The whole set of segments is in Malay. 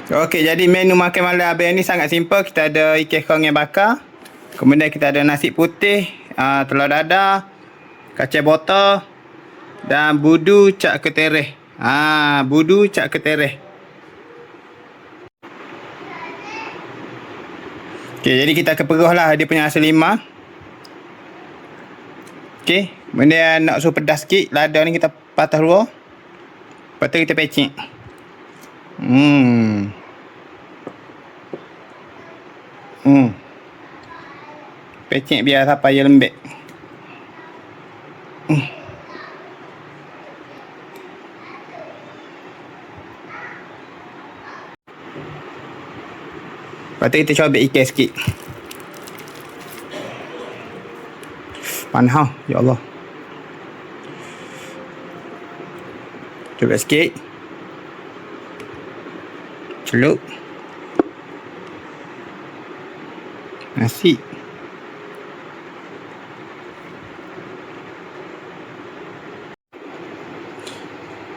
Okey, jadi menu makan malam abang ni sangat simple. Kita ada ikan kong yang bakar. Kemudian kita ada nasi putih, telur dadah, kacang botol dan budu cak ketereh. Budu cak ketereh. Okey, jadi kita keperuhlah dia punya asal lima. Okey, kemudian nak suruh pedas sikit, lada ni kita patah dua. Lepas tu kita pecik. Pecik biar sampai dia lembek. Lepas tu kita cobek ikan sikit. Panas, ya Allah. Cobek sikit. Celup. Nasi.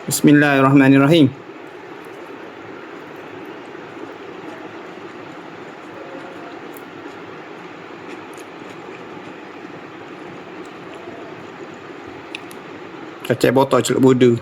Bismillahirrahmanirrahim. Kacang botol celup budu.